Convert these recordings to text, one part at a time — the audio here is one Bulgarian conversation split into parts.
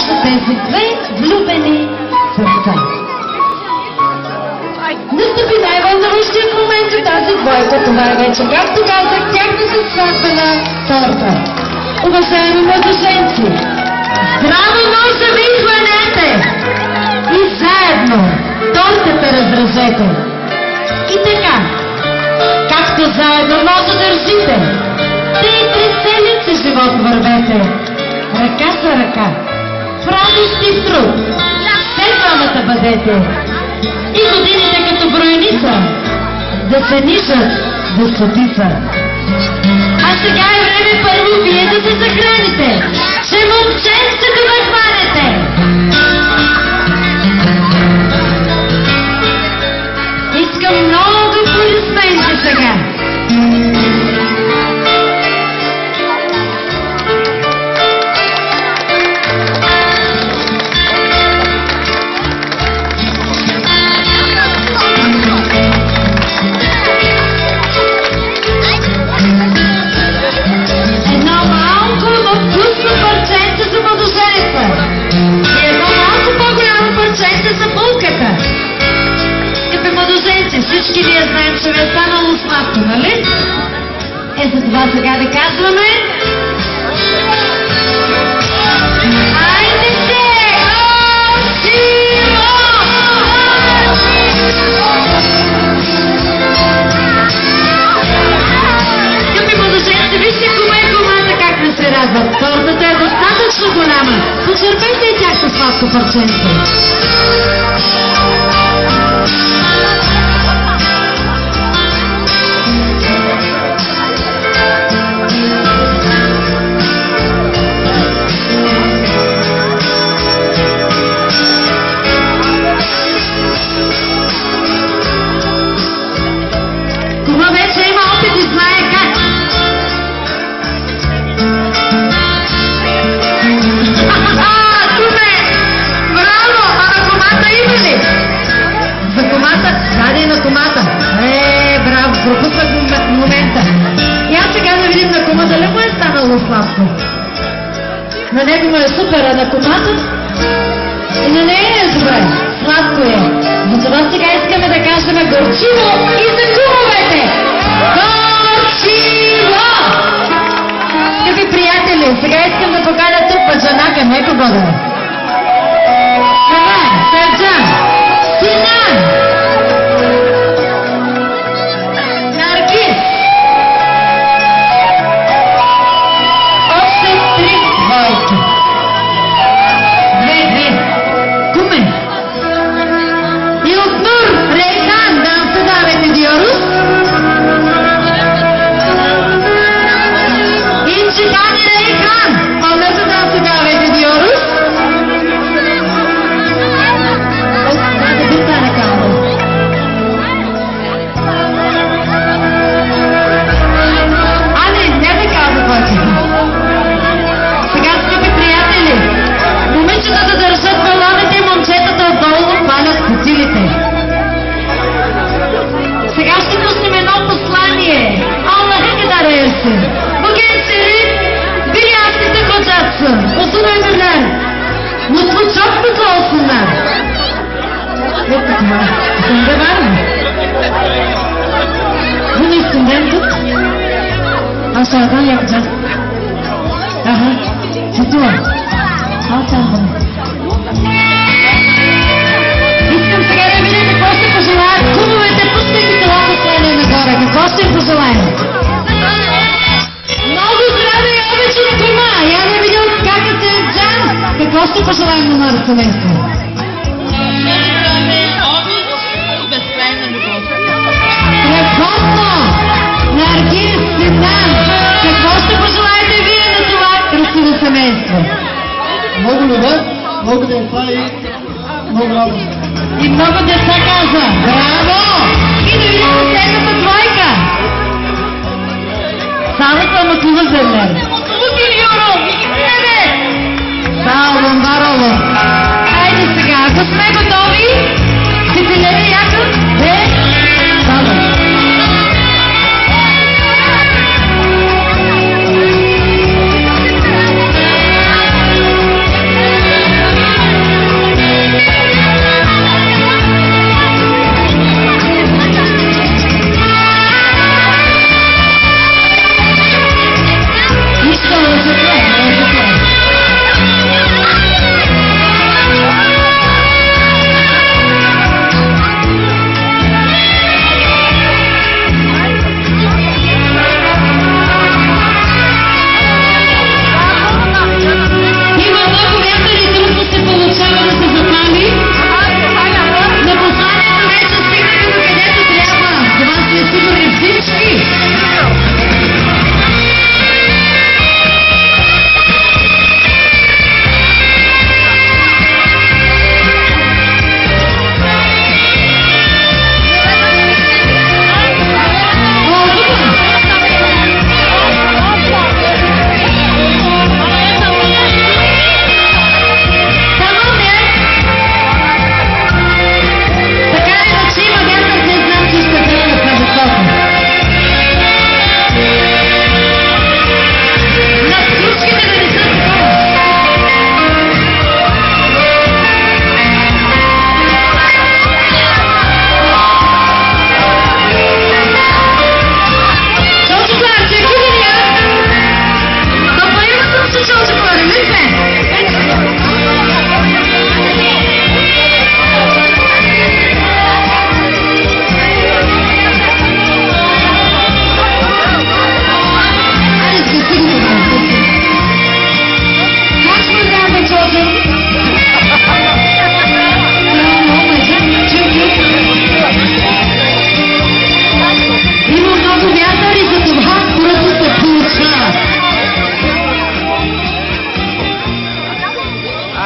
между тези две влюбени сърца. Настъпи най-вълнуващият момент от тази двойка. Това е вече, както казах, тяхната сватбена торта. Уважаеми младоженци, здраво ножа ви хванете и заедно тортата разрежете. И така, както заедно ножа държите, те и през целият живот вървете, ръка за ръка, в радост и в труд, все двамата бъдете. И годините като броеница да се нижат до стотица. А сега е време първо вие да се захраните, че момченцето да хванете. Искам много аплодисменти сега. Всички вие знаем, че ви е станало сладко, нали? За това сега да казваме... Хайдете! Красиво! Скъпи младоженци, вижте кума и кумата как не се радват. Тортата е достатъчно голяма. Почерпете и тяхто сладко парченце. Пропуснах момента. И аз сега да видим на кума дали му е станало сладко. На него му е супер, а на кумата и на нея е добре. Сладко е. Затова сега искаме да кажем горчиво и за кумовете. Горчиво! Скъпи приятели, сега искам да поканя тук баджанака, некого да е. Севан, Серджан, Синан, uzun ömürler, mutlu çok mutlu olsunlar. Sende var mı? Bunu üstünden tut. Aşağıdan yapacağız. Aha, tutuyor. Al sen bunu. Искам сега да видим какво ще пожелаят кумовете, пускайки това послание нагоре. Какво ще им пожелаем? Много здраве и обич от кума! Я да видя скакате Джан! Какво ще пожелаем на новото семейство? Страхотно! Наргиз, Синан! Какво ще пожелаете вие на това красиво семейство? Много любов, много деца и много радост. И много деца каза! Браво! И да видим последната двойка! Sağlıkla mutluluk derler. Mutluluk diliyorum. Evet. Sağ olun, var olun. Haydi сега, ако сме готови, титулери якъв ve salın.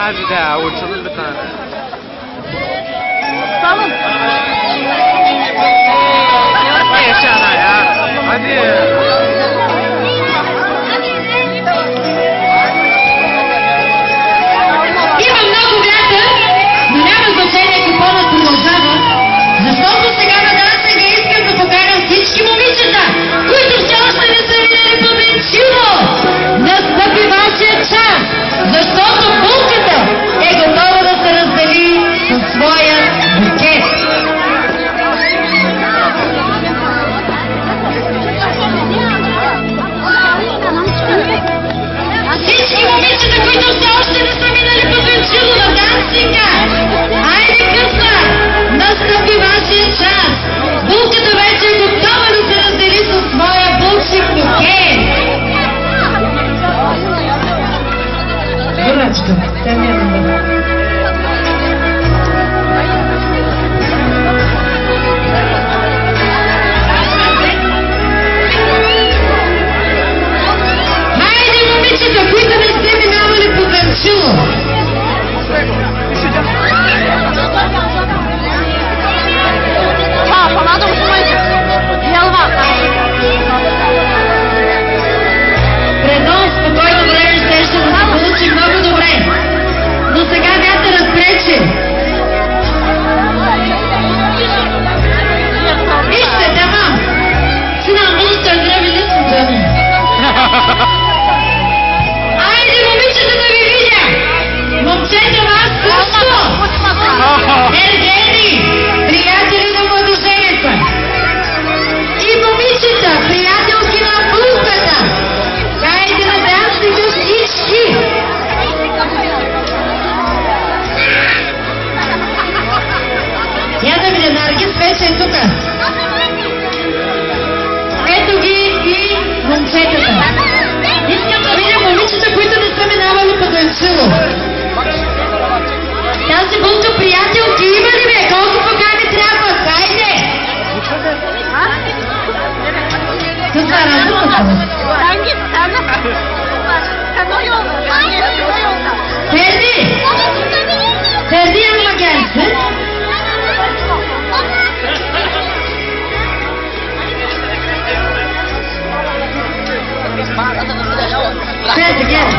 Hadi de uçalım bir tane. Tamam. Yaşana ya. Hadi. Има много вятър, но няма значение какво да продължава, защото сега на дансинга искам да поканям всички момичета, които все още не са минали по Венчило. Настъпи вашия час, защото булката е готова да се раздели със своя букет. Всички момичета, които все още не са минали по Венчило на дансинга, айде късна, настъпи вашия час. Булката вече е готова да се раздели със своя булчик букет. Дурачка, тя няма да. Хайде, момичета, които не сте минавали по Венчило. Помада усвоите. Ялва. Предно спокойно време ще да се получи много добре. Но сега вятърът пречи. Вижте, тамам. Сина, можете да граби лисно за мен. Айде, момичета, да ви видя. Момчета, вас също. Ергени, приятели на младоженеца. И момичета, приятелки на булката. Хайде на дансинга всички. Я да видя, Наргиз вече е тука. Ето ги и момчетата. Искам да видя момичета, които не са минавали по Венчило. Тази булка приятелки има ли бе? Колко покани трябват? Хайде! Каква е разликата? Ферди! Ферdi yanıma gelsin. Ferdi gel.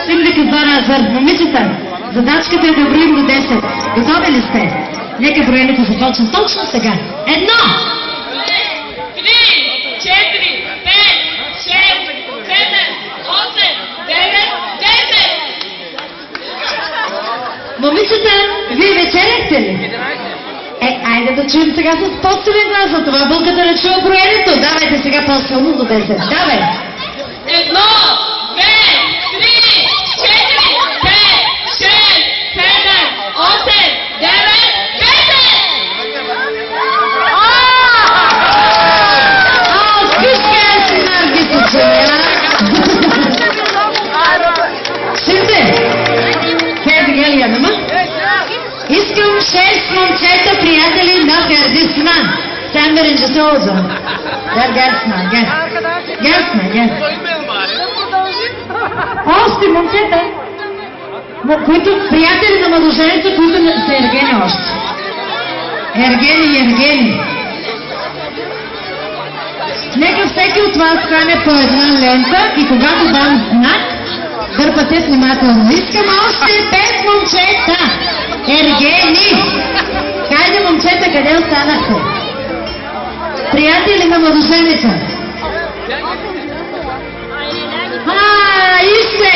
Стигнете за момичета. Задачката е да броим до 10. Готови ли сте? Нека броенето започне точно сега. 1, 2, 3, 4, 5, 6, 7, 8, 9, 10. Момичета, вие вечеряхте ли? Айде да чуем сега с по-силен глас, за това булката не чува броенето. Давайте сега по-силно до 10. Давай! 1, 2, 3, 4, 5, 6, 7, 8, 9, 10! Скъс gelsin Nargis için ya. Şimdi, Ferdi gel yanıma. Искам 6 момчета, приятели на Фердисман. Sen birincisi ol o zaman. Gel Sinan, gel. Gel Sinan, gel. Още момчета, които приятели на младоженеца, които са ергени още. Ергени. Нека всеки от вас хване по една лента и когато дам знак, дърпате внимателно. Искам още 5 момчета. Ергени. станахте? Приятели на младоженеца? Иште!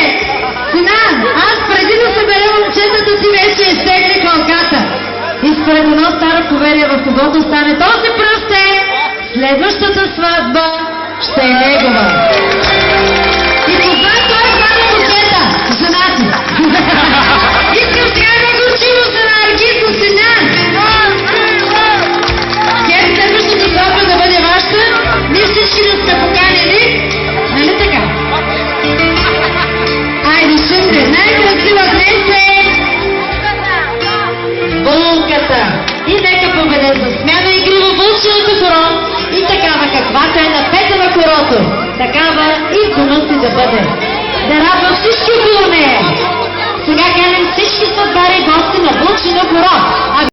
Сина, аз преди да събера момчетата си вече изтегли кълката. И според едно старо поверие, в когото стане този пръстен, следващата сватба ще е негова. И това той хвана букета, жена си. Искам сега да го учимо за Наргизо, Синян. Хем следващата сватба да бъде вашата, ние всички да сме поканени, нали така? Айде, шумте, най-красива днес е булката. И нека поведе за смяна игриво вълченото хоро и такава каквато е напета на хорото, такава и в дома си да бъде. Да радва всички около нея. Сега канем всички съдбари гости на вълчено хоро.